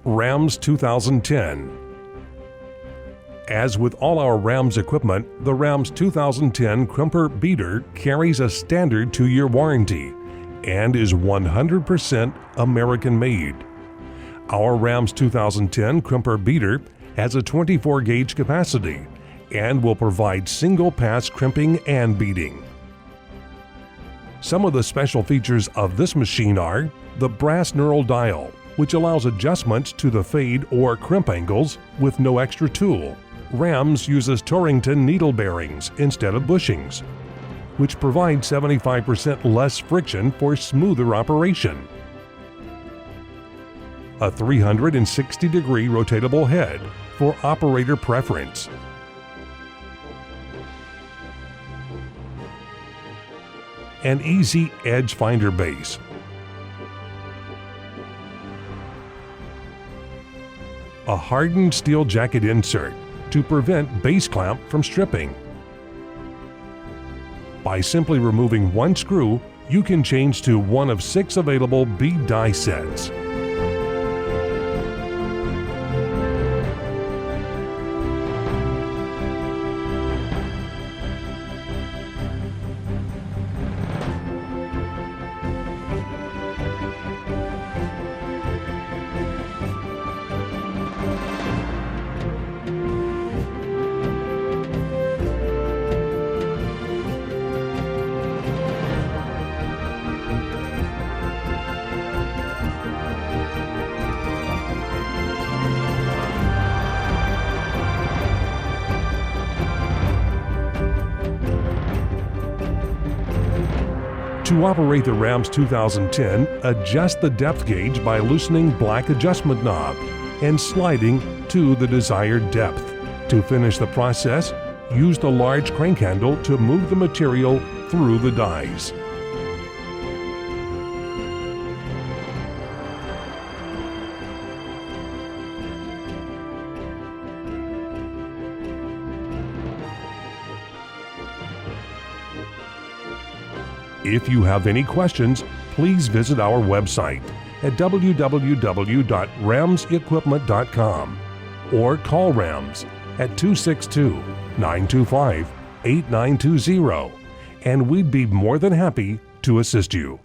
RAMS 2010. As with all our RAMS equipment, the RAMS 2010 Crimper Beader carries a standard 2-year warranty and is 100% American-made. Our RAMS 2010 Crimper Beader has a 24-gauge capacity and will provide single-pass crimping and beading. Some of the special features of this machine are the brass knurled dial, which allows adjustments to the fade or crimp angles with no extra tool. RAMS uses Torrington needle bearings instead of bushings, which provide 75% less friction for smoother operation. A 360-degree rotatable head for operator preference. An easy edge finder base. A hardened steel jacket insert to prevent base clamp from stripping. By simply removing one screw, you can change to one of 6 available bead die sets. To operate the RAMS 2010, adjust the depth gauge by loosening black adjustment knob and sliding to the desired depth. To finish the process, use the large crank handle to move the material through the dies. If you have any questions, please visit our website at www.ramsequipment.com or call RAMS at 262-925-8920, and we'd be more than happy to assist you.